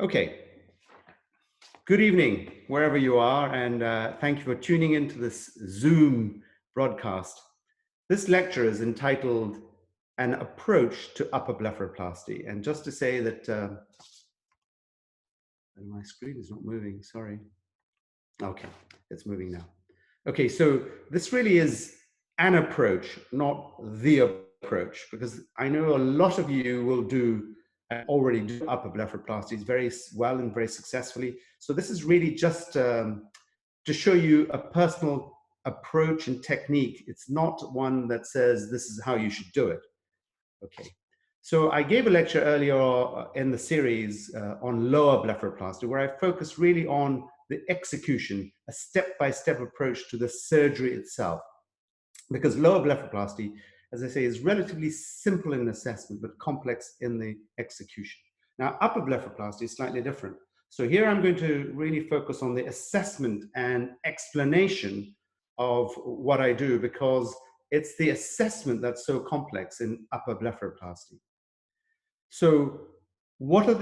Okay. Good evening, wherever you are, and thank you for tuning into this Zoom broadcast. This lecture is entitled An Approach to Upper Blepharoplasty. And just to say that, my screen is not moving, sorry. Okay, it's moving now. Okay, so this really is an approach, not the approach, because I know a lot of you will already do upper blepharoplasties very well and very successfully. So this is really just to show you a personal approach and technique. It's not one that says this is how you should do it. Okay. So I gave a lecture earlier in the series on lower blepharoplasty, where I focused really on the execution, a step-by-step approach to the surgery itself. Because lower blepharoplasty, as I say, is relatively simple in assessment, but complex in the execution. Now, upper blepharoplasty is slightly different. So here I'm going to really focus on the assessment and explanation of what I do, because it's the assessment that's so complex in upper blepharoplasty. So what are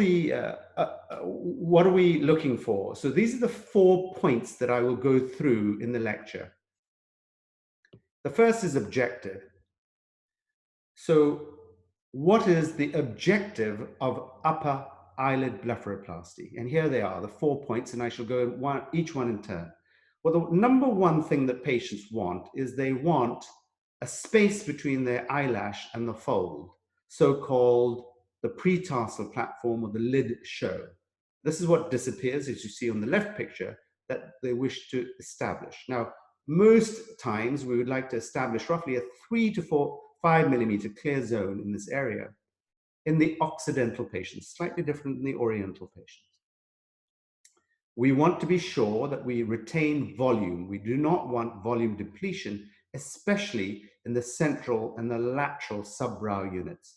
we looking for? So these are the 4 points that I will go through in the lecture. The first is objective. So what is the objective of upper eyelid blepharoplasty? And here they are, the 4 points, and I shall go each one in turn. Well, the number one thing that patients want is they want a space between their eyelash and the fold, so-called the pretarsal platform or the lid show. This is what disappears, as you see on the left picture, that they wish to establish. Now, most times we would like to establish roughly a 3 to 5 millimeter clear zone in this area in the Occidental patients, slightly different than the Oriental patients. We want to be sure that we retain volume. We do not want volume depletion, especially in the central and the lateral subbrow units.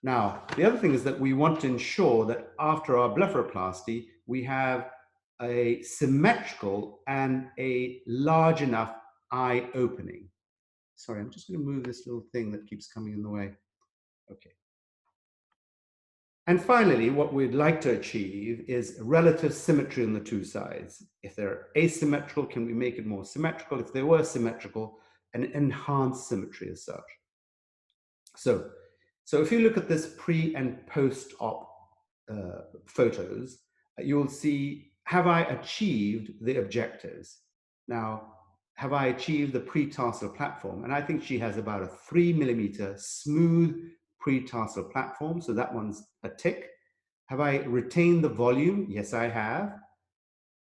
Now, the other thing is that we want to ensure that after our blepharoplasty, we have a symmetrical and a large enough eye opening. Sorry, I'm just going to move this little thing that keeps coming in the way. Okay. And finally, what we'd like to achieve is relative symmetry on the two sides. If they're asymmetrical, can we make it more symmetrical? If they were symmetrical, an enhanced symmetry as such. So if you look at this pre and post-op photos, you'll see, have I achieved the objectives? Now, have I achieved the pretarsal platform? And I think she has about a 3 millimeter smooth pretarsal platform, so that one's a tick. Have I retained the volume? Yes, I have.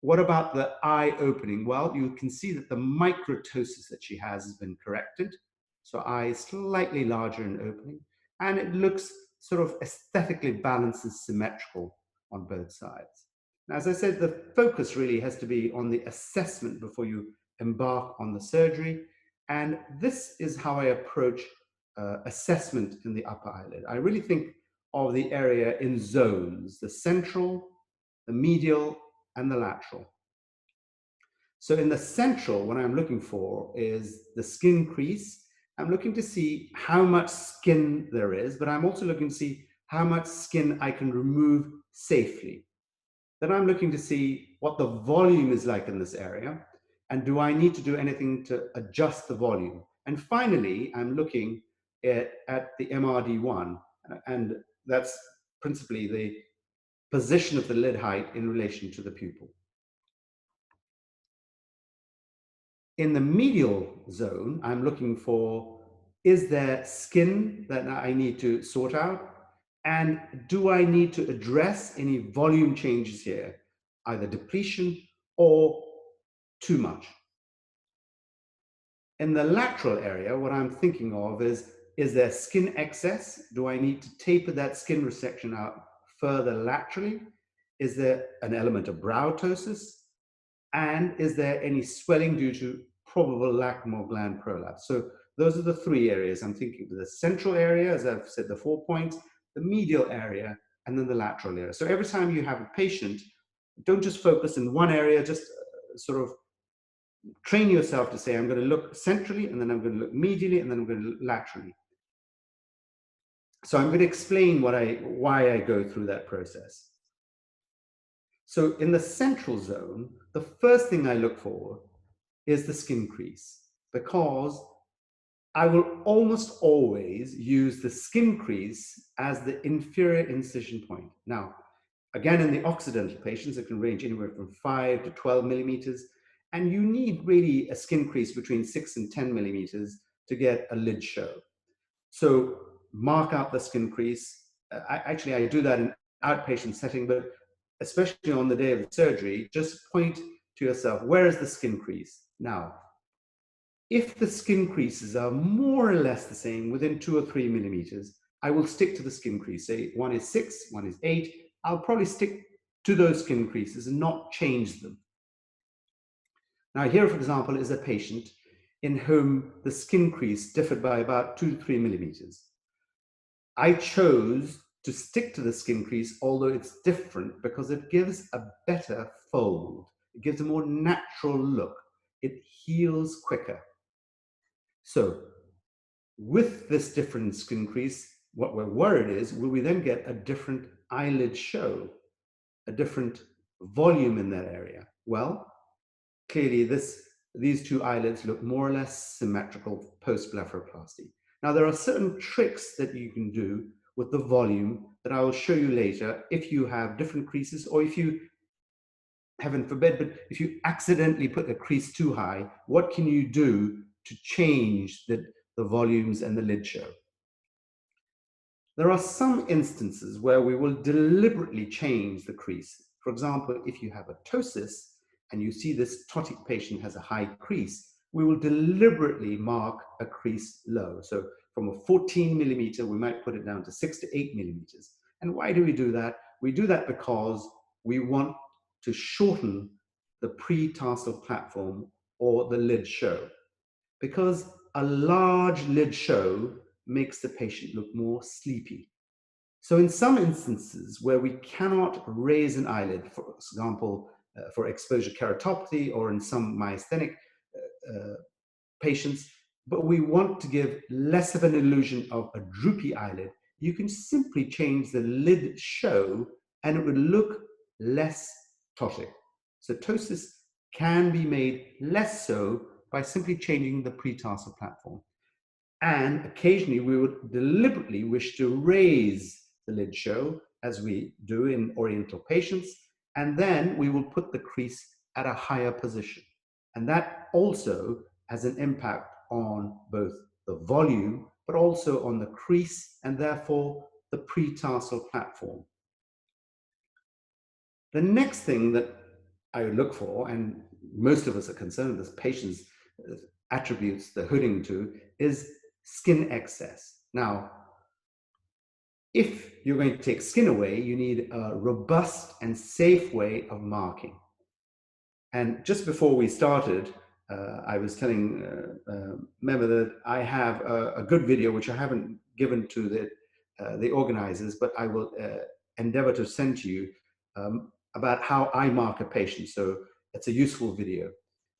What about the eye opening? Well, you can see that the microtosis that she has been corrected. So eye is slightly larger in opening, and it looks sort of aesthetically balanced and symmetrical on both sides. Now, as I said, the focus really has to be on the assessment before you embark on the surgery. And this is how I approach assessment in the upper eyelid. I really think of the area in zones, the central, the medial, and the lateral. So in the central, what I'm looking for is the skin crease. I'm looking to see how much skin there is, but I'm also looking to see how much skin I can remove safely. Then I'm looking to see what the volume is like in this area, and do I need to do anything to adjust the volume? And finally, I'm looking at the MRD1, and that's principally the position of the lid height in relation to the pupil. In the medial zone, I'm looking for, is there skin that I need to sort out? And do I need to address any volume changes here, either depletion or too much? In the lateral area, what I'm thinking of is there skin excess? Do I need to taper that skin resection out further laterally? Is there an element of brow ptosis? And is there any swelling due to probable lacrimal gland prolapse? So those are the 3 areas I'm thinking of. The central area, as I've said, the 4 points, the medial area, and then the lateral area. So every time you have a patient, don't just focus in one area, just sort of train yourself to say, I'm going to look centrally, and then I'm going to look medially, and then I'm going to look laterally. So I'm going to explain why I go through that process. So in the central zone, the first thing I look for is the skin crease, because I will almost always use the skin crease as the inferior incision point. Now, again, in the Occidental patients, it can range anywhere from 5 to 12 millimeters, and you need really a skin crease between 6 and 10 millimeters to get a lid show. So mark out the skin crease. I do that in outpatient setting, but especially on the day of the surgery, just point to yourself, where is the skin crease? Now, if the skin creases are more or less the same, within 2 or 3 millimeters, I will stick to the skin crease. Say one is 6, one is 8. I'll probably stick to those skin creases and not change them. Now here, for example, is a patient in whom the skin crease differed by about 2 to 3 millimeters. I chose to stick to the skin crease, although it's different, because it gives a better fold. It gives a more natural look. It heals quicker. So with this different skin crease, what we're worried is, will we then get a different eyelid show, a different volume in that area? Well, clearly these two eyelids look more or less symmetrical post-blepharoplasty. Now, there are certain tricks that you can do with the volume that I will show you later if you have different creases, or if you, heaven forbid, but if you accidentally put the crease too high, what can you do to change the volumes and the lid show? There are some instances where we will deliberately change the crease. For example, if you have a ptosis and you see this ptotic patient has a high crease, we will deliberately mark a crease low. So from a 14 millimeter, we might put it down to 6 to 8 millimeters. And why do we do that? We do that because we want to shorten the pre-tarsal platform or the lid show, because a large lid show makes the patient look more sleepy. So in some instances where we cannot raise an eyelid, for example, for exposure keratopathy, or in some myasthenic patients, but we want to give less of an illusion of a droopy eyelid, you can simply change the lid show and it would look less ptotic. So ptosis can be made less so by simply changing the pretarsal platform. And occasionally we would deliberately wish to raise the lid show, as we do in Oriental patients, and then we will put the crease at a higher position. And that also has an impact on both the volume, but also on the crease, and therefore the pretarsal platform. The next thing that I would look for, and most of us are concerned with patients' attributes they're hooding to, is skin excess. Now, if you're going to take skin away, you need a robust and safe way of marking. And just before we started, I was telling Mema that I have a good video, which I haven't given to the organizers, but I will endeavor to send to you, about how I mark a patient. So it's a useful video.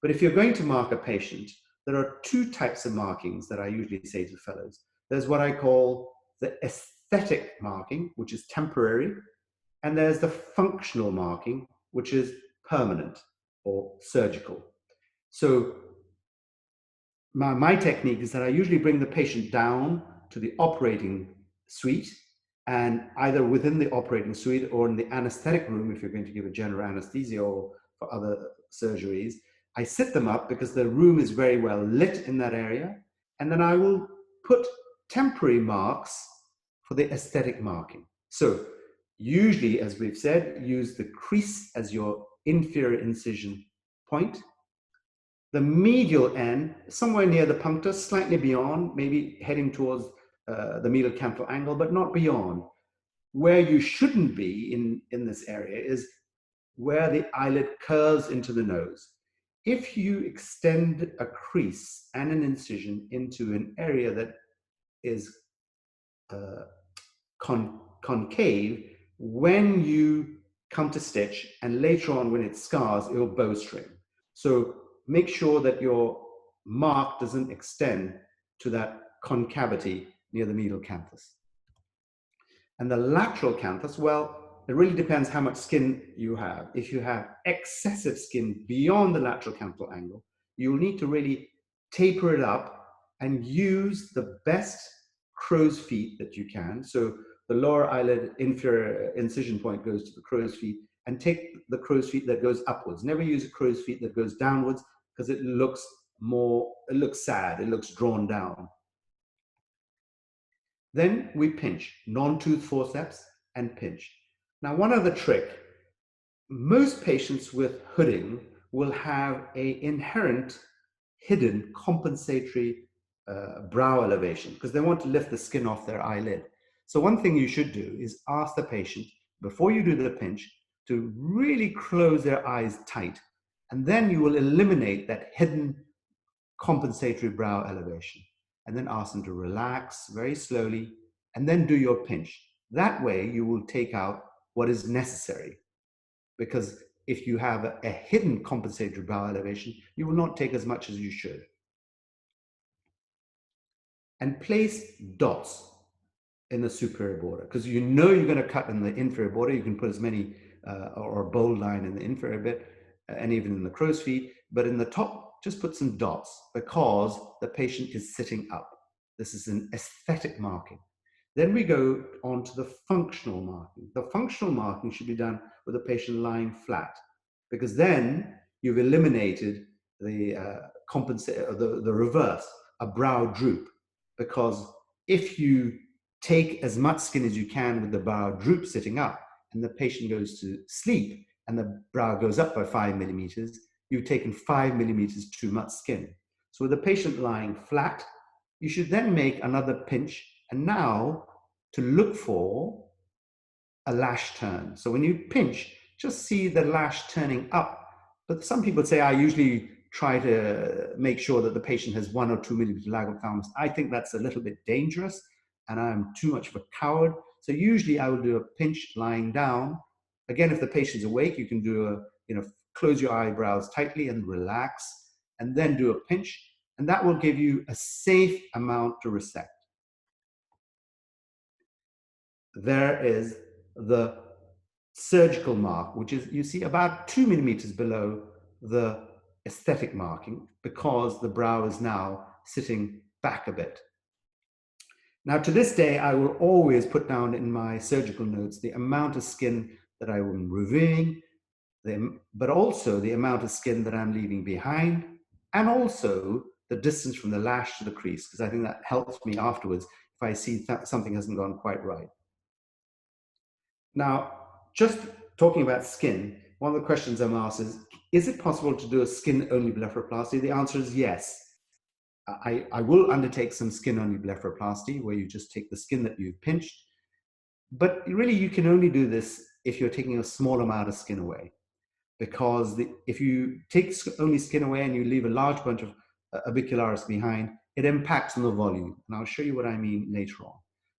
But if you're going to mark a patient, there are two types of markings that I usually say to fellows. There's what I call the aesthetic marking, which is temporary, and there's the functional marking, which is permanent or surgical. So my technique is that I usually bring the patient down to the operating suite, and either within the operating suite or in the anesthetic room, if you're going to give a general anesthesia or for other surgeries, I sit them up because the room is very well lit in that area, and then I will put temporary marks for the aesthetic marking. So usually, as we've said, use the crease as your inferior incision point. The medial end, somewhere near the punctus, slightly beyond, maybe heading towards the medial canthal angle, but not beyond. Where you shouldn't be in this area is where the eyelid curves into the nose. If you extend a crease and an incision into an area that is concave, when you come to stitch, and later on when it scars, it will bowstring. So make sure that your mark doesn't extend to that concavity near the medial canthus. And the lateral canthus, well, it really depends how much skin you have. If you have excessive skin beyond the lateral canthal angle, you'll need to really taper it up and use the best crow's feet that you can. So the lower eyelid inferior incision point goes to the crow's feet, and take the crow's feet that goes upwards. Never use a crow's feet that goes downwards, because it looks sad, it looks drawn down. Then we pinch, non-tooth forceps and pinch. Now, one other trick, most patients with hooding will have an inherent hidden compensatory brow elevation because they want to lift the skin off their eyelid. So one thing you should do is ask the patient, before you do the pinch, to really close their eyes tight. And then you will eliminate that hidden compensatory brow elevation. And then ask them to relax very slowly and then do your pinch. That way you will take out what is necessary. Because if you have a hidden compensatory brow elevation, you will not take as much as you should. And place dots in the superior border, because you know you're going to cut in the inferior border. You can put as many or a bold line in the inferior bit and even in the crow's feet, but in the top, just put some dots because the patient is sitting up. This is an aesthetic marking. Then we go on to the functional marking. The functional marking should be done with the patient lying flat, because then you've eliminated the the reverse, a brow droop. Because if you take as much skin as you can with the brow droop sitting up, and the patient goes to sleep and the brow goes up by 5 millimeters, you've taken 5 millimeters too much skin. So with the patient lying flat, you should then make another pinch, and now to look for a lash turn. So when you pinch, just see the lash turning up. But some people say, I usually try to make sure that the patient has 1 or 2 millimeter lag of thalamus. I think that's a little bit dangerous, and I'm too much of a coward. So usually I will do a pinch lying down. Again, if the patient's awake, you can do close your eyebrows tightly and relax, and then do a pinch, and that will give you a safe amount to resect. There is the surgical mark, which is, you see, about 2 millimeters below the aesthetic marking, because the brow is now sitting back a bit. Now, to this day, I will always put down in my surgical notes the amount of skin that I am removing, but also the amount of skin that I'm leaving behind, and also the distance from the lash to the crease, because I think that helps me afterwards if I see that something hasn't gone quite right. Now, just talking about skin, one of the questions I'm asked is it possible to do a skin-only blepharoplasty? The answer is yes. I will undertake some skin-only blepharoplasty, where you just take the skin that you've pinched, but really you can only do this if you're taking a small amount of skin away. Because if you take only skin away and you leave a large bunch of avicularis behind, it impacts on the volume. And I'll show you what I mean later on.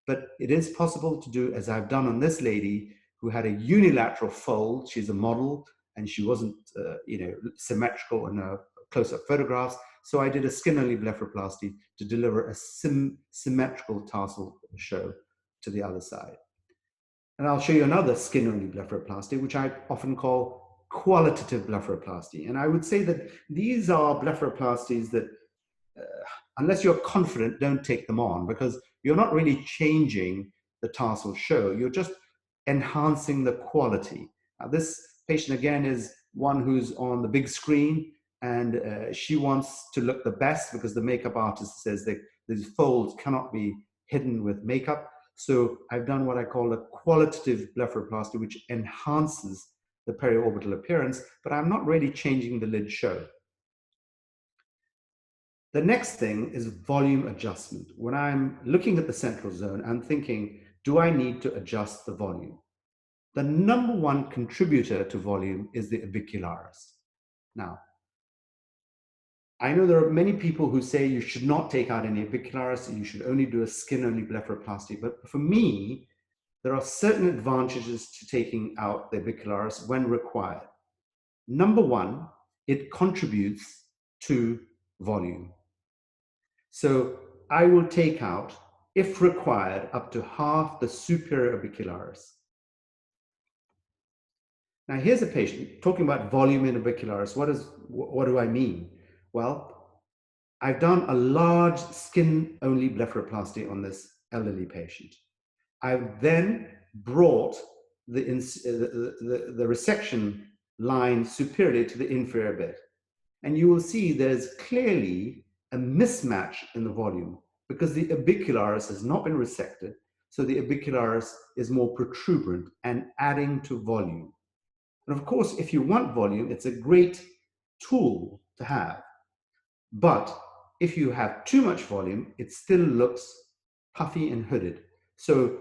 But it is possible to do, as I've done on this lady who had a unilateral fold. She's a model, and she wasn't symmetrical in her close-up photographs. So I did a skin-only blepharoplasty to deliver a symmetrical tarsal show to the other side. And I'll show you another skin-only blepharoplasty, which I often call qualitative blepharoplasty. And I would say that these are blepharoplasties that, unless you're confident, don't take them on, because you're not really changing the tarsal show. You're just enhancing the quality. Now, this patient, again, is one who's on the big screen, and she wants to look the best because the makeup artist says that these folds cannot be hidden with makeup. So I've done what I call a qualitative blepharoplasty, which enhances the periorbital appearance, but I'm not really changing the lid show. The next thing is volume adjustment. When I'm looking at the central zone, I'm thinking, do I need to adjust the volume? The number one contributor to volume is the avicularis. Now, I know there are many people who say you should not take out any avicularis, you should only do a skin-only blepharoplasty. But for me, there are certain advantages to taking out the avicularis when required. Number one, it contributes to volume. So I will take out, if required, up to half the superior orbicularis. Now here's a patient talking about volume in orbicularis. What do I mean? Well, I've done a large skin-only blepharoplasty on this elderly patient. I've then brought the resection line superior to the inferior bit. And you will see there's clearly a mismatch in the volume because the orbicularis has not been resected, so the orbicularis is more protuberant and adding to volume. And of course, if you want volume, it's a great tool to have. But if you have too much volume, it still looks puffy and hooded. So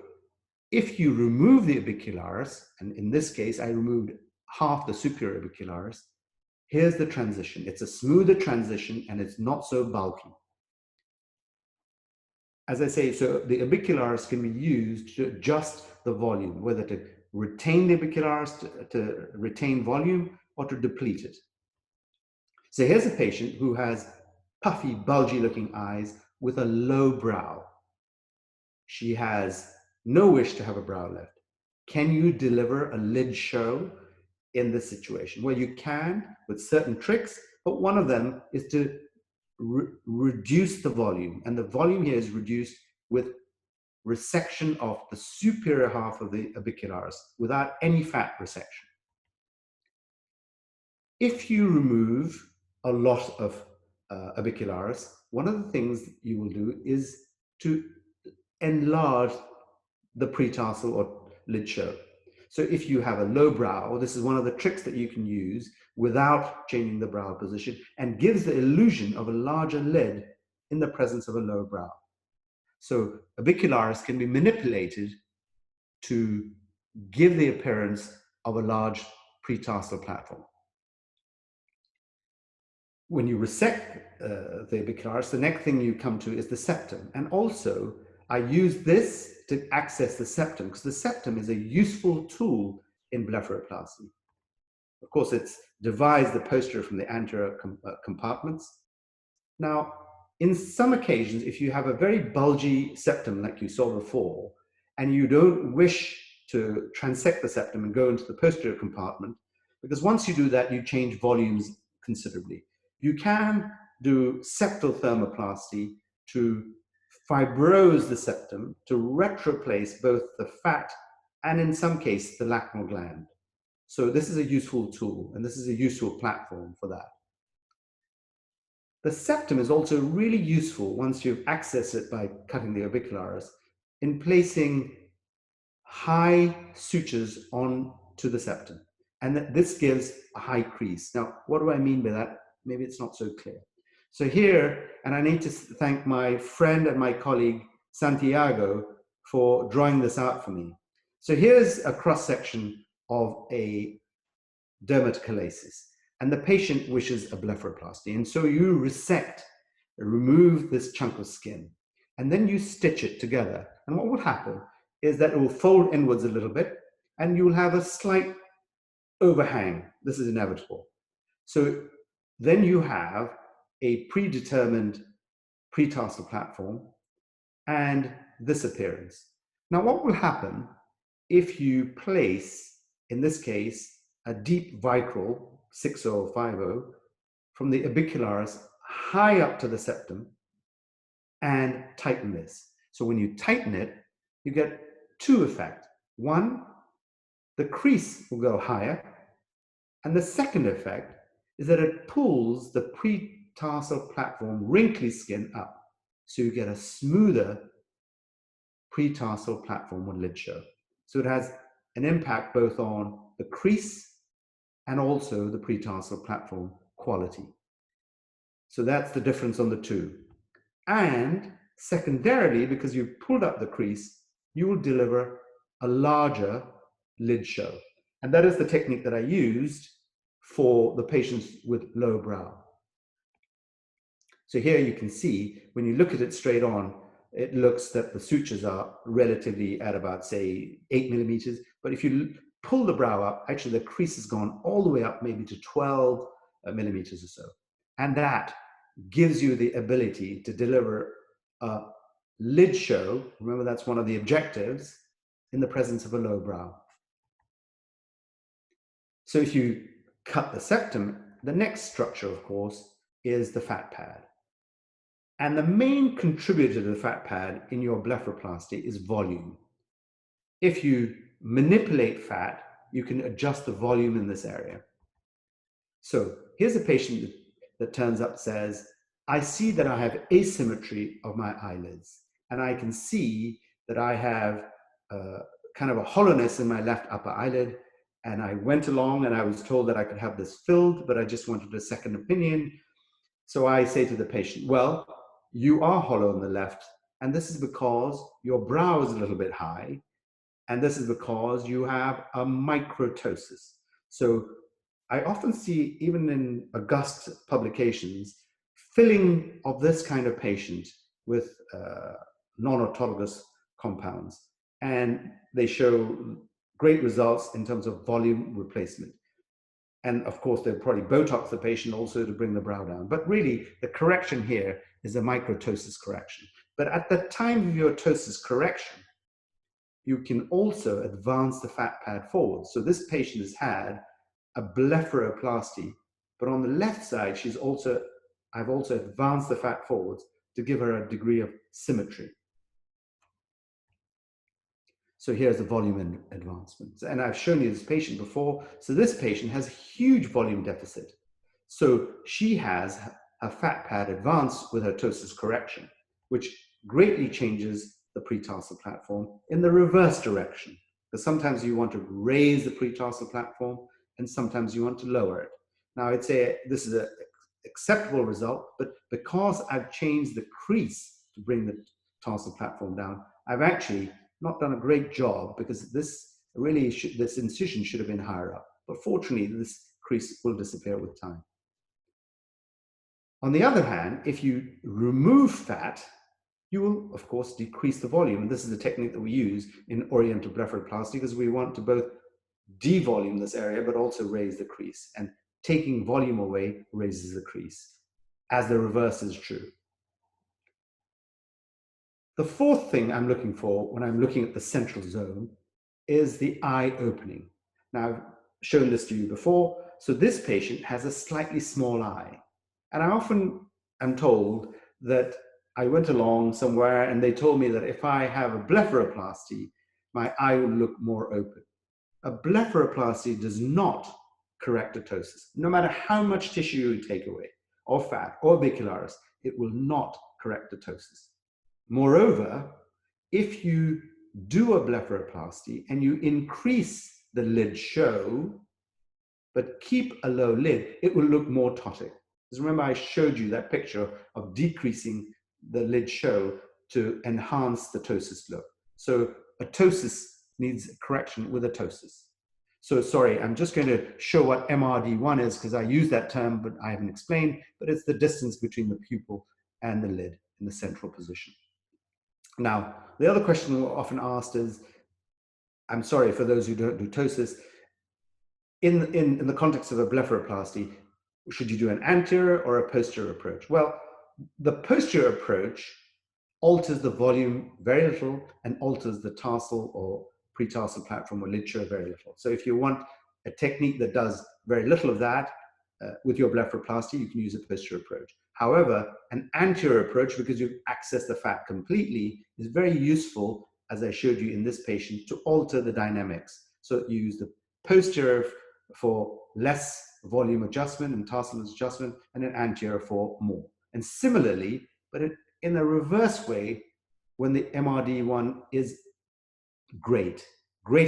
if you remove the orbicularis, and in this case, I removed half the superior orbicularis, here's the transition. It's a smoother transition and it's not so bulky. As I say, so the orbicularis can be used to adjust the volume, whether to retain the orbicularis to retain volume or to deplete it. So here's a patient who has puffy, bulgy looking eyes with a low brow. She has no wish to have a brow lift. Can you deliver a lid show in this situation? Well, you can with certain tricks, but one of them is to reduce the volume. And the volume here is reduced with resection of the superior half of the orbicularis without any fat resection. If you remove a lot of orbicularis, one of the things you will do is to enlarge the pretarsal or lid show. So if you have a low brow, this is one of the tricks that you can use without changing the brow position and gives the illusion of a larger lid in the presence of a low brow. So orbicularis can be manipulated to give the appearance of a large pretarsal platform. When you resect the orbicularis, the next thing you come to is the septum. And also, I use this to access the septum because the septum is a useful tool in blepharoplasty. Of course, it divides the posterior from the anterior compartments. Now, in some occasions, if you have a very bulgy septum like you saw before, and you don't wish to transect the septum and go into the posterior compartment, because once you do that, you change volumes considerably. You can do septal thermoplasty to fibrose the septum, to retroplace both the fat and in some cases the lacrimal gland. So this is a useful tool and this is a useful platform for that. The septum is also really useful once you've accessed it by cutting the orbicularis in placing high sutures onto the septum. And this gives a high crease. Now, what do I mean by that? Maybe it's not so clear. So here, and I need to thank my friend and my colleague, Santiago, for drawing this out for me. So here's a cross-section of a dermatochalasis, and the patient wishes a blepharoplasty. And so you resect, remove this chunk of skin, and then you stitch it together. And what will happen is that it will fold inwards a little bit, and you will have a slight overhang. This is inevitable. So then you have a predetermined pretarsal platform and this appearance. Now, what will happen if you place, in this case, a deep vicral, 60 or 50, from the orbicularis high up to the septum and tighten this? So when you tighten it, you get two effects. One, the crease will go higher, and the second effect is that it pulls the pretarsal platform wrinkly skin up. So you get a smoother pretarsal platform or lid show. So it has an impact both on the crease and also the pretarsal platform quality. So that's the difference on the two. And secondarily, because you've pulled up the crease, you will deliver a larger lid show. And that is the technique that I used for the patients with low brow. So here you can see, when you look at it straight on, it looks that the sutures are relatively at about, say, 8 millimeters. But if you pull the brow up, actually the crease has gone all the way up maybe to 12 millimeters or so. And that gives you the ability to deliver a lid show. Remember, that's one of the objectives in the presence of a low brow. So if you cut the septum, the next structure, of course, is the fat pad. And the main contributor to the fat pad in your blepharoplasty is volume. If you manipulate fat, you can adjust the volume in this area. So here's a patient that turns up, says, I see that I have asymmetry of my eyelids, and I can see that I have kind of a hollowness in my left upper eyelid. And I went along and I was told that I could have this filled, but I just wanted a second opinion. So I say to the patient, well, you are hollow on the left, and this is because your brow is a little bit high, and this is because you have a microtosis. So I often see, even in august publications, filling of this kind of patient with non-autologous compounds. And they show great results in terms of volume replacement. And of course, they'll probably Botox the patient also to bring the brow down. But really, the correction here is a microtosis correction. But at the time of your ptosis correction, you can also advance the fat pad forward. So this patient has had a blepharoplasty, but on the left side, I've also advanced the fat forwards to give her a degree of symmetry. So here's the volume advancements. And I've shown you this patient before. So this patient has a huge volume deficit. So she has a fat pad advanced with her ptosis correction, which greatly changes the pretarsal platform in the reverse direction. Because sometimes you want to raise the pretarsal platform and sometimes you want to lower it. Now I'd say this is an acceptable result, but because I've changed the crease to bring the tarsal platform down, I've actually not done a great job, because this incision should have been higher up. But fortunately, this crease will disappear with time. On the other hand, if you remove fat, you will, of course, decrease the volume. And this is the technique that we use in oriental blepharoplasty, because we want to both devolume this area, but also raise the crease. And taking volume away raises the crease, as the reverse is true. The fourth thing I'm looking for when I'm looking at the central zone is the eye opening. Now, I've shown this to you before. So this patient has a slightly small eye. And I often am told that I went along somewhere and they told me that if I have a blepharoplasty, my eye will look more open. A blepharoplasty does not correct ptosis. No matter how much tissue you take away, or fat, or orbicularis, it will not correct ptosis. Moreover, if you do a blepharoplasty and you increase the lid show, but keep a low lid, it will look more ptotic. Because remember, I showed you that picture of decreasing the lid show to enhance the ptosis look. So a ptosis needs correction with a ptosis. So sorry, I'm just going to show what MRD1 is, because I use that term, but I haven't explained, but it's the distance between the pupil and the lid in the central position. Now, the other question we're often asked is, I'm sorry for those who don't do ptosis, in the context of a blepharoplasty, should you do an anterior or a posterior approach? Well, the posterior approach alters the volume very little and alters the tarsal or pretarsal platform or lid show very little. So if you want a technique that does very little of that with your blepharoplasty, you can use a posterior approach. However, an anterior approach, because you access the fat completely, is very useful, as I showed you in this patient, to alter the dynamics. So you use the posterior for less volume adjustment and tarsal adjustment, and an anterior for more. And similarly, but in a reverse way, when the MRD1 is greater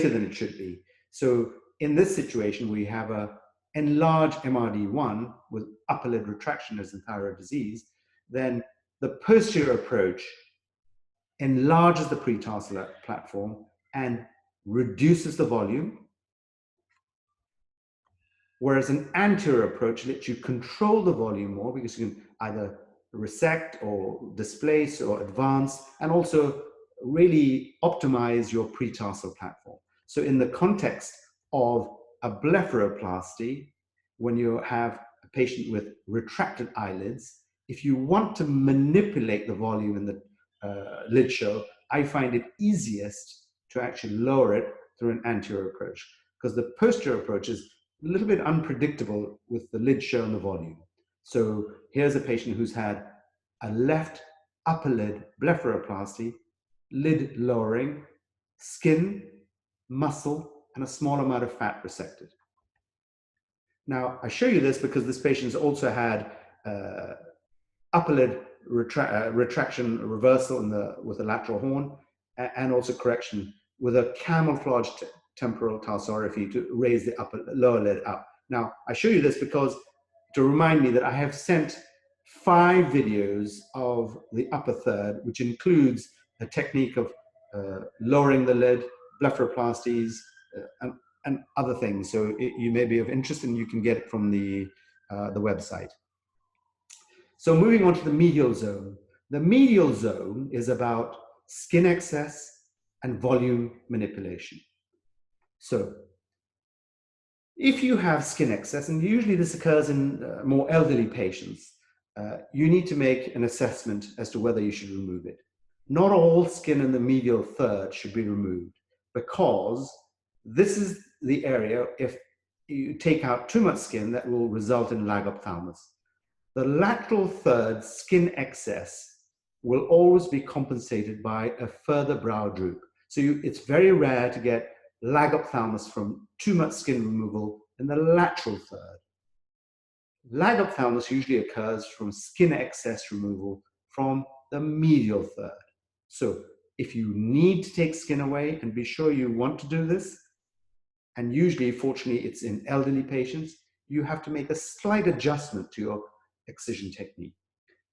than it should be. So in this situation, we have a enlarged MRD1 with upper lid retraction as in thyroid disease, then the posterior approach enlarges the pretarsal platform and reduces the volume, whereas an anterior approach lets you control the volume more, because you can either resect or displace or advance, and also really optimize your pretarsal platform. So in the context of a blepharoplasty, when you have a patient with retracted eyelids, if you want to manipulate the volume in the lid show, I find it easiest to actually lower it through an anterior approach, because the posterior approach is a little bit unpredictable with the lid show and the volume. So here's a patient who's had a left upper lid blepharoplasty, lid lowering, skin, muscle, and a small amount of fat resected. Now, I show you this because this patient has also had upper lid retraction reversal with the lateral horn, and also correction with a camouflaged temporal tarsorrhaphy to raise the lower lid up. Now, I show you this because to remind me that I have sent 5 videos of the upper third, which includes a technique of lowering the lid, blepharoplasties, and other things. So you may be of interest, and you can get it from the website. So moving on to the medial zone. The medial zone is about skin excess and volume manipulation. So if you have skin excess, and usually this occurs in more elderly patients, you need to make an assessment as to whether you should remove it. Not all skin in the medial third should be removed, because this is the area, if you take out too much skin, that will result in lag ophthalmos. The lateral third skin excess will always be compensated by a further brow droop. So it's very rare to get lag ophthalmos from too much skin removal in the lateral third. Lag ophthalmos usually occurs from skin excess removal from the medial third. So if you need to take skin away, and be sure you want to do this, and usually, fortunately, it's in elderly patients, you have to make a slight adjustment to your excision technique.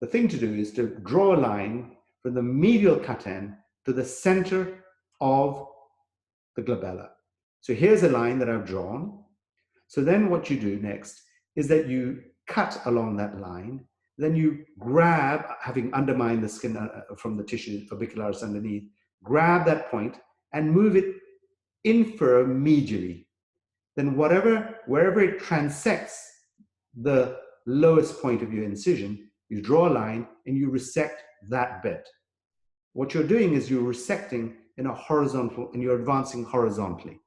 The thing to do is to draw a line from the medial cut end to the center of the glabella. So here's a line that I've drawn. So then what you do next is that you cut along that line, then you grab, having undermined the skin from the tissue orbicularis underneath, grab that point and move it inframedially. Then wherever it transects the lowest point of your incision, you draw a line and you resect that bit. What you're doing is you're resecting in a horizontal, and you're advancing horizontally.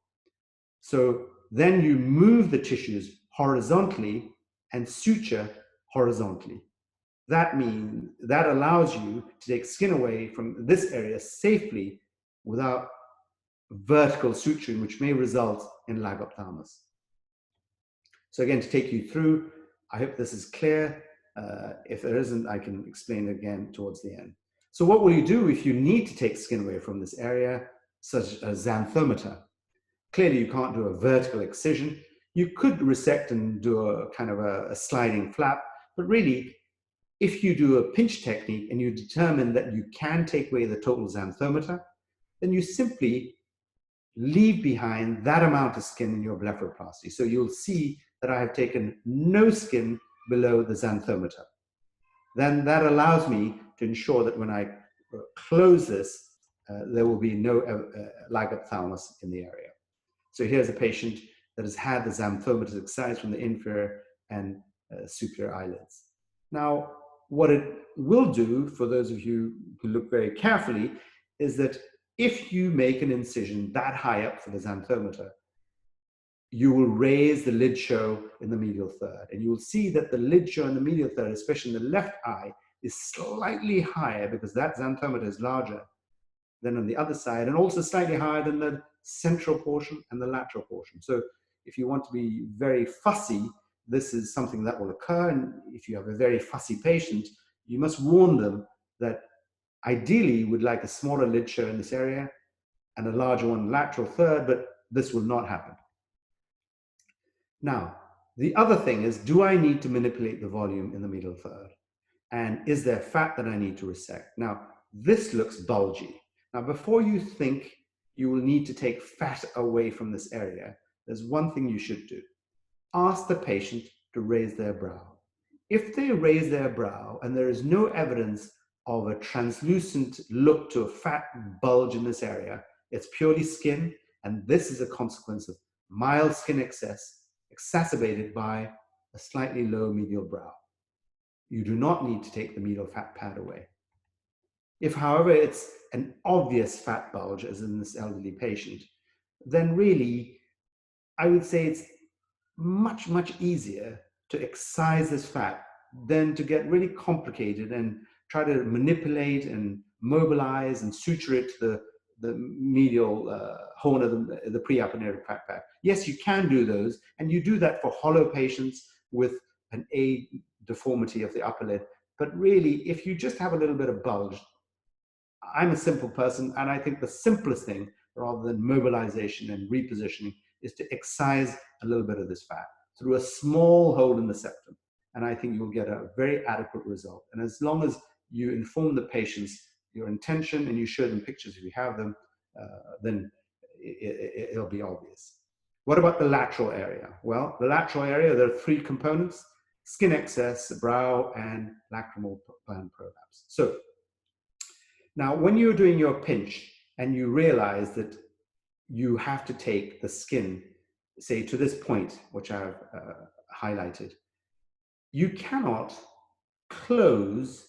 So then you move the tissues horizontally and suture horizontally. That means that allows you to take skin away from this area safely without vertical suturing, which may result in lag ophthalmos. So again, to take you through, I hope this is clear. If there isn't, I can explain it again towards the end. So what will you do if you need to take skin away from this area, such as xanthometer? Clearly, you can't do a vertical excision. You could resect and do a kind of a sliding flap, but really, if you do a pinch technique and you determine that you can take away the total xanthometer, then you simply leave behind that amount of skin in your blepharoplasty. So you'll see that I have taken no skin below the xanthometer. Then that allows me to ensure that when I close this, there will be no lag ophthalmos in the area. So here's a patient that has had the xanthometer excised from the inferior and superior eyelids. Now, what it will do, for those of you who look very carefully, is that if you make an incision that high up for the xanthometer, you will raise the lid show in the medial third. And you will see that the lid show in the medial third, especially in the left eye, is slightly higher because that xanthometer is larger than on the other side, and also slightly higher than the central portion and the lateral portion. So if you want to be very fussy, this is something that will occur. And if you have a very fussy patient, you must warn them that ideally you would like a smaller lid show in this area and a larger one lateral third, but this will not happen. Now, the other thing is, do I need to manipulate the volume in the medial third? And is there fat that I need to resect? Now, this looks bulgy. Now, before you think you will need to take fat away from this area, there's one thing you should do. Ask the patient to raise their brow. If they raise their brow and there is no evidence of a translucent look to a fat bulge in this area, it's purely skin, and this is a consequence of mild skin excess exacerbated by a slightly low medial brow. You do not need to take the medial fat pad away. If, however, it's an obvious fat bulge, as in this elderly patient, then really, I would say it's much, much easier to excise this fat than to get really complicated and try to manipulate and mobilize and suture it to the medial horn of the preaponeural fat pad. Yes, you can do those, and you do that for hollow patients with an A deformity of the upper lid. But really, if you just have a little bit of bulge, I'm a simple person, and I think the simplest thing, rather than mobilization and repositioning, is to excise a little bit of this fat through a small hole in the septum. And I think you'll get a very adequate result. And as long as you inform the patients your intention and you show them pictures if you have them, then it'll be obvious. What about the lateral area? Well, the lateral area, there are three components: skin excess, brow, and lacrimal gland prolapse. So now, when you're doing your pinch and you realize that you have to take the skin, say to this point, which I've highlighted, you cannot close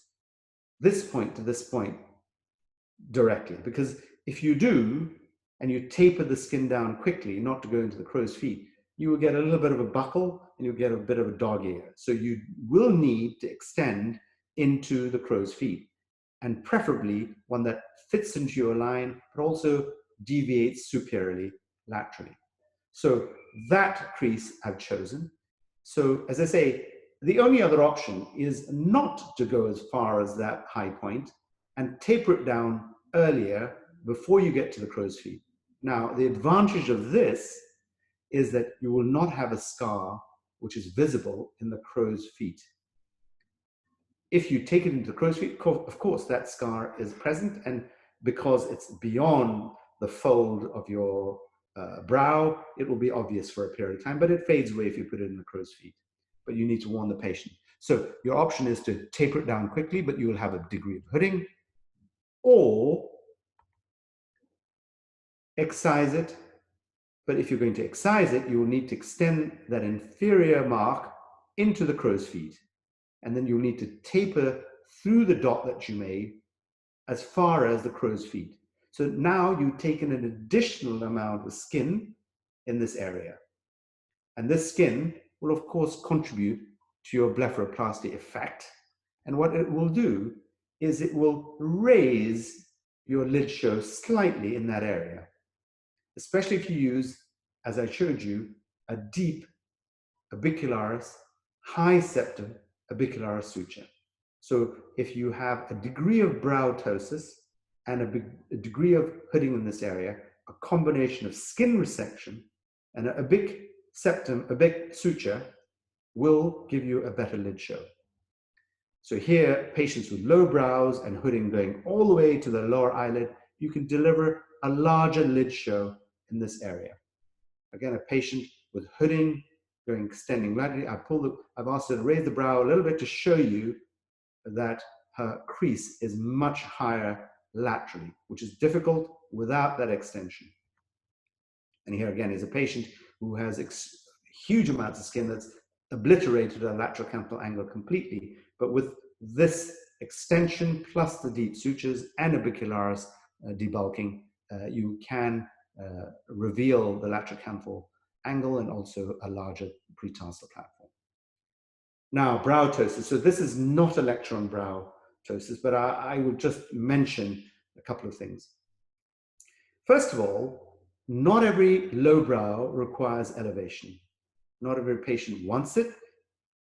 this point to this point directly, because if you do, and you taper the skin down quickly, not to go into the crow's feet, you will get a little bit of a buckle and you'll get a bit of a dog ear. So you will need to extend into the crow's feet, and preferably one that fits into your line, but also deviates superiorly laterally. So that crease I've chosen. So as I say, the only other option is not to go as far as that high point and taper it down earlier before you get to the crow's feet. Now, the advantage of this is that you will not have a scar which is visible in the crow's feet. If you take it into the crow's feet, of course, that scar is present, and because it's beyond the fold of your brow, it will be obvious for a period of time, but it fades away if you put it in the crow's feet. But you need to warn the patient. So your option is to taper it down quickly, but you will have a degree of hooding, or excise it. But if you're going to excise it, you will need to extend that inferior mark into the crow's feet. And then you'll need to taper through the dot that you made as far as the crow's feet. So now you've taken an additional amount of skin in this area. And this skin will, of course, contribute to your blepharoplasty effect. And what it will do is it will raise your lid show slightly in that area, especially if you use, as I showed you, a deep orbicularis, high septum orbicularis suture. So if you have a degree of brow ptosis and a degree of hooding in this area, a combination of skin resection and a big septum, a big suture, will give you a better lid show. So here, patients with low brows and hooding going all the way to the lower eyelid, you can deliver a larger lid show in this area. Again, a patient with hooding going extending laterally, I've asked her to raise the brow a little bit to show you that her crease is much higher laterally, which is difficult without that extension. And here again is a patient who has huge amounts of skin that's obliterated a lateral canthal angle completely, but with this extension plus the deep sutures and orbicularis debulking, you can reveal the lateral canthal angle and also a larger pretarsal platform. Now, brow ptosis. So this is not a lecture on brow ptosis, but I will just mention a couple of things. First of all, not every low brow requires elevation. Not every patient wants it,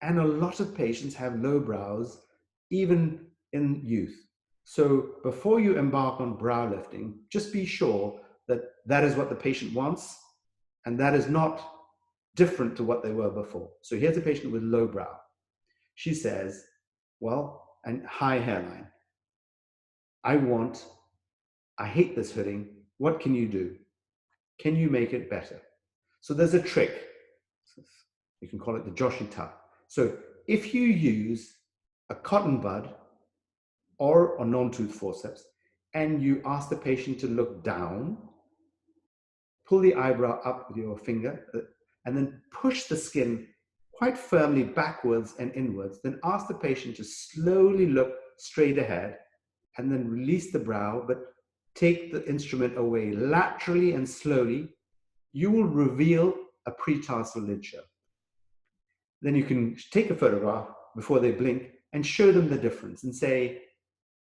and a lot of patients have low brows even in youth. So before you embark on brow lifting, just be sure that that is what the patient wants, and that is not different to what they were before. So here's a patient with low brow. She says, well, and high hairline. I hate this hooding. What can you do? Can you make it better? So there's a trick. You can call it the Joshi tuck. So if you use a cotton bud or a non-tooth forceps, and you ask the patient to look down, pull the eyebrow up with your finger, and then push the skin quite firmly backwards and inwards, then ask the patient to slowly look straight ahead and then release the brow, but take the instrument away laterally and slowly, you will reveal a pretarsal lid show. Then you can take a photograph before they blink and show them the difference and say,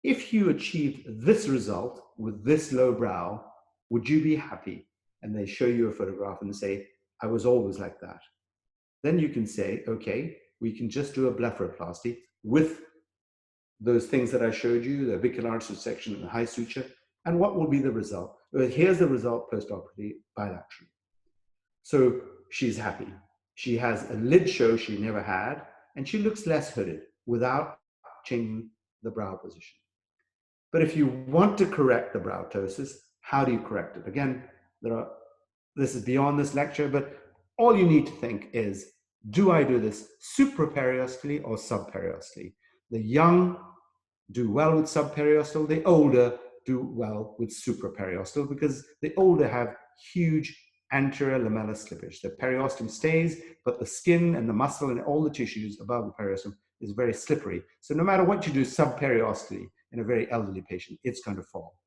if you achieved this result with this low brow, would you be happy? And they show you a photograph and say, I was always like that. Then you can say, okay, we can just do a blepharoplasty with those things that I showed you, the avicular section and the high suture. And what will be the result? Well, here's the result post-operatively bilaterally. So she's happy. She has a lid show she never had, and she looks less hooded without changing the brow position. But if you want to correct the brow ptosis, how do you correct it? Again, this is beyond this lecture, but all you need to think is, do I do this supraperiosteally or subperiosteally? The young do well with subperiosteal, the older do well with supraperiosteal, because the older have huge anterior lamellar slippage. The periosteum stays, but the skin and the muscle and all the tissues above the periosteum is very slippery. So no matter what you do subperiosteally in a very elderly patient, it's going to fall.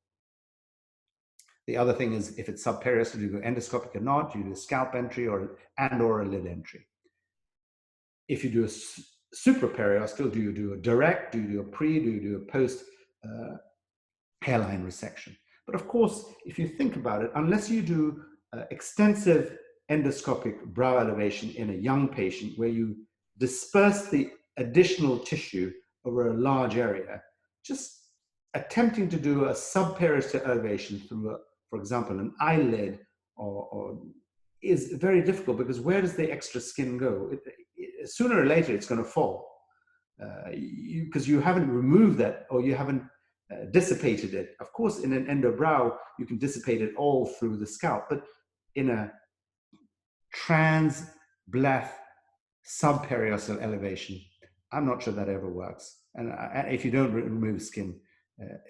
The other thing is, if it's subperiosteal, you go endoscopic or not, you do a scalp entry or a lid entry. If you do a supraperiosteal, do you do a direct, do you do a pre, do you do a post hairline resection? But of course, if you think about it, unless you do extensive endoscopic brow elevation in a young patient where you disperse the additional tissue over a large area, just attempting to do a subperiosteal elevation through, for example, an eyelid is very difficult, because where does the extra skin go? Sooner or later, it's going to fall because you haven't removed that, or you haven't dissipated it. Of course, in an endobrow, you can dissipate it all through the scalp, but in a trans-bleph subperiosteal elevation, I'm not sure that ever works. And if you don't remove skin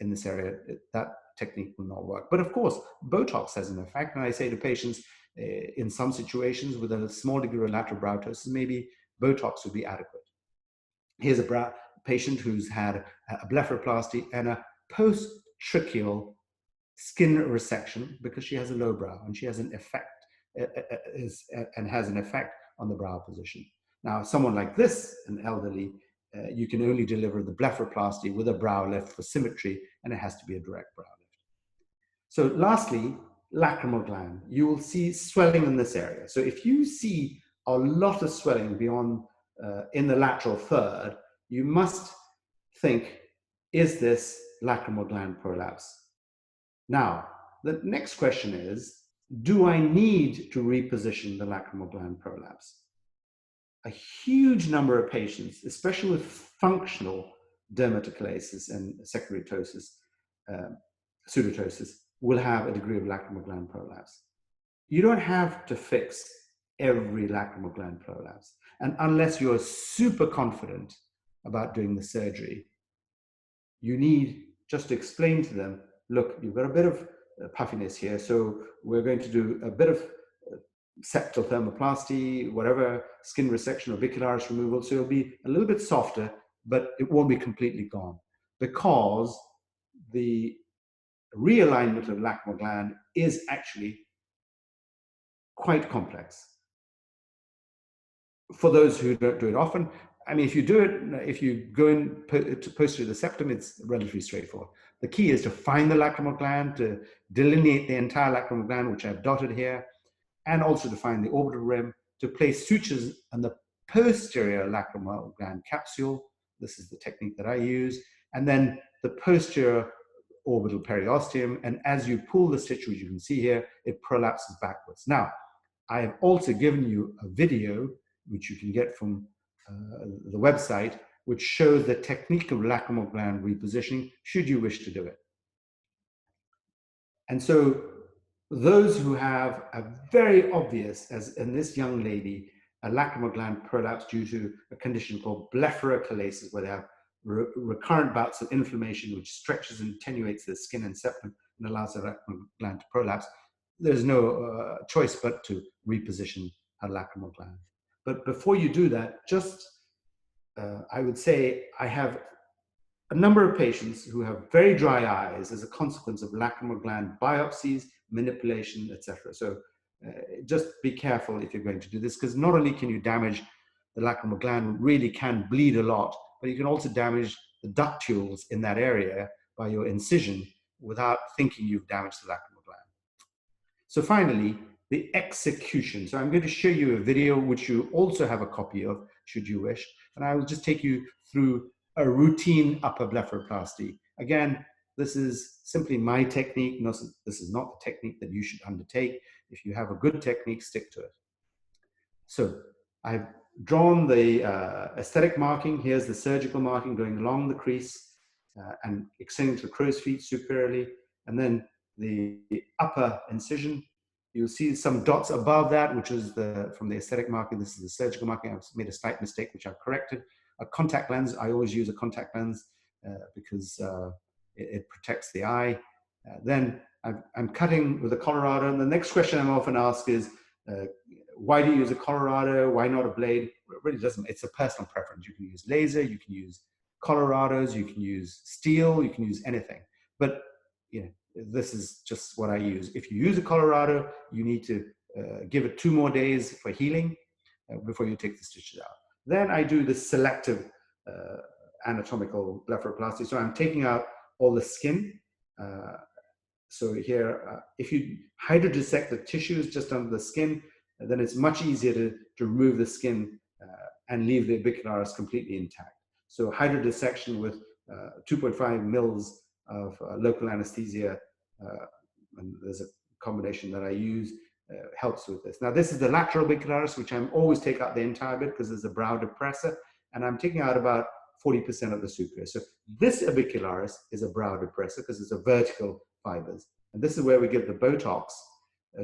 in this area, that technique will not work. But of course, Botox has an effect. And I say to patients, in some situations with a small degree of lateral brow ptosis, maybe Botox would be adequate. Here's a patient who's had a blepharoplasty and a post-tracheal skin resection because she has a low brow, and she has an effect on the brow position. Now, someone like this, an elderly, you can only deliver the blepharoplasty with a brow lift for symmetry, and it has to be a direct brow lift. So lastly, lacrimal gland. You will see swelling in this area. So if you see a lot of swelling beyond in the lateral third, you must think, is this lacrimal gland prolapse? Now, the next question is, do I need to reposition the lacrimal gland prolapse? A huge number of patients, especially with functional dermatochalasis and secondary ptosis, pseudotosis, will have a degree of lacrimal gland prolapse. You don't have to fix every lacrimal gland prolapse. And unless you're super confident about doing the surgery, you need just to explain to them, look, you've got a bit of puffiness here, so we're going to do a bit of septal thermoplasty, whatever, skin resection or vicularis removal, so it'll be a little bit softer, but it won't be completely gone, because the realignment of lacrimal gland is actually quite complex. For those who don't do it often, I mean, if you do it, if you go in posterior to the septum, it's relatively straightforward. The key is to find the lacrimal gland, to delineate the entire lacrimal gland, which I've dotted here, and also to find the orbital rim, to place sutures on the posterior lacrimal gland capsule. This is the technique that I use. And then the posterior orbital periosteum. And as you pull the stitch, which you can see here, it prolapses backwards. Now, I have also given you a video, which you can get from the website, which shows the technique of lacrimal gland repositioning, should you wish to do it. And so those who have a very obvious, as in this young lady, a lacrimal gland prolapse due to a condition called blepharoplasty, where they have recurrent bouts of inflammation, which stretches and attenuates the skin and septum and allows the lacrimal gland to prolapse, there's no choice but to reposition her lacrimal gland. But before you do that, just I would say I have a number of patients who have very dry eyes as a consequence of lacrimal gland biopsies, manipulation, etc. So just be careful if you're going to do this, because not only can you damage the lacrimal gland, really can bleed a lot, but you can also damage the ductules in that area by your incision without thinking you've damaged the lacrimal gland. So finally, the execution. So I'm going to show you a video which you also have a copy of, should you wish, and I will just take you through a routine upper blepharoplasty. Again, this is simply my technique. This is not the technique that you should undertake. If you have a good technique, stick to it. So I've drawn the aesthetic marking. Here's the surgical marking going along the crease and extending to the crow's feet superiorly, and then the upper incision. You'll see some dots above that, which is from the aesthetic marking. This is the surgical marking. I've made a slight mistake, which I've corrected. A contact lens. I always use a contact lens because it protects the eye. Then I'm cutting with a Colorado. And the next question I'm often asked is, why do you use a Colorado? Why not a blade? It really doesn't. It's a personal preference. You can use laser. You can use Colorados. You can use steel. You can use anything. But this is just what I use. If you use a Colorado, you need to give it 2 more days for healing before you take the stitches out. Then I do the selective anatomical blepharoplasty. So I'm taking out all the skin. So here, if you hydrodissect the tissues just under the skin, then it's much easier to remove the skin and leave the orbicularis completely intact. So hydrodissection with 2.5 mils of local anesthesia, and there's a combination that I use, helps with this. Now this is the lateral orbicularis, which I'm always take out the entire bit because there's a brow depressor, and I'm taking out about 40% of the superior. So this orbicularis is a brow depressor because it's a vertical fibers. And this is where we give the Botox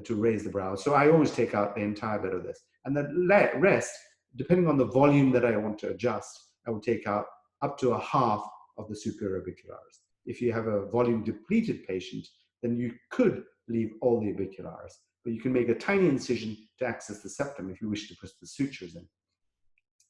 to raise the brow. So I always take out the entire bit of this. And the rest, depending on the volume that I want to adjust, I will take out up to a half of the superior orbicularis. If you have a volume depleted patient, then you could leave all the orbicularis, but you can make a tiny incision to access the septum if you wish to put the sutures in.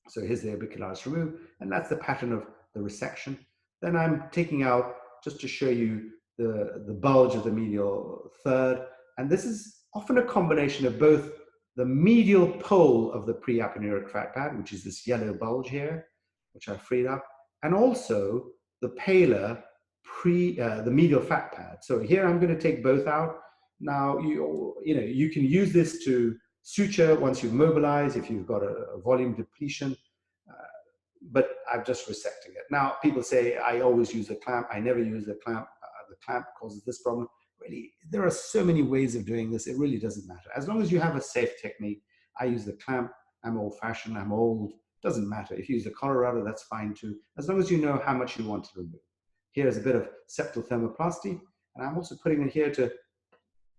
So here's the orbicularis removed, and that's the pattern of the resection. Then I'm taking out, just to show you, the bulge of the medial third. And this is often a combination of both the medial pole of the preaponeurotic fat pad, which is this yellow bulge here, which I freed up, and also the paler the medial fat pad. So here I'm going to take both out. Now, you can use this to suture once you've mobilized, if you've got a volume depletion, but I'm just resecting it. Now, people say, I always use the clamp. I never use the clamp. The clamp causes this problem. Really, there are so many ways of doing this. It really doesn't matter. As long as you have a safe technique, I use the clamp. I'm old-fashioned. I'm old. Doesn't matter. If you use the Colorado, that's fine too, as long as you know how much you want to remove. Here's a bit of septal thermoplasty, and I'm also putting it here to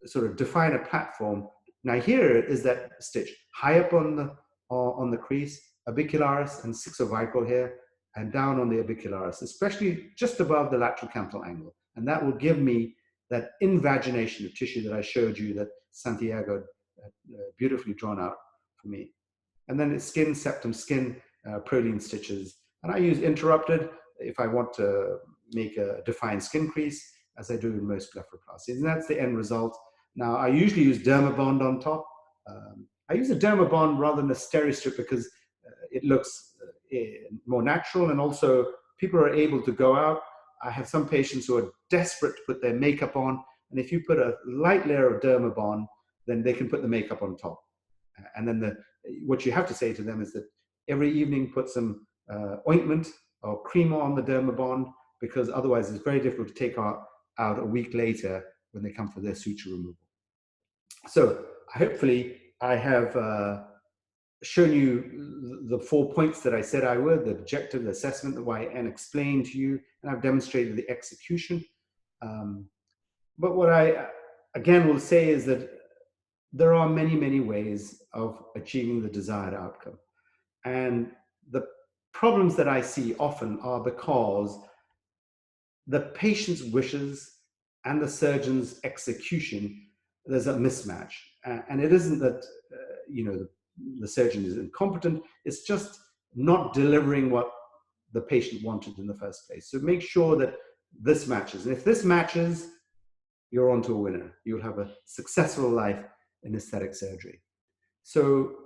sort of define a platform. Now here is that stitch high up on the crease, orbicularis and sixovical here, and down on the orbicularis, especially just above the lateral canthal angle. And that will give me that invagination of tissue that I showed you that Santiago beautifully drawn out for me. And then it's skin, septum, skin, protein stitches. And I use interrupted if I want to make a defined skin crease, as I do in most blepharoplasties. And that's the end result. Now, I usually use Dermabond on top. I use a Dermabond rather than a Steri-Strip because it looks more natural, and also people are able to go out. I have some patients who are desperate to put their makeup on, and if you put a light layer of Dermabond, then they can put the makeup on top. And then what you have to say to them is that every evening put some ointment or cream on the Dermabond, because otherwise it's very difficult to take out a week later when they come for their suture removal. So hopefully I have shown you the 4 points that I said I would: the objective, the assessment, the why, and explained to you, and I've demonstrated the execution. But what I again will say is that there are many, many ways of achieving the desired outcome. And the problems that I see often are because the patient's wishes and the surgeon's execution, there's a mismatch. And it isn't that the surgeon is incompetent, it's just not delivering what the patient wanted in the first place. So make sure that this matches. And if this matches, you're on to a winner. You'll have a successful life in aesthetic surgery. So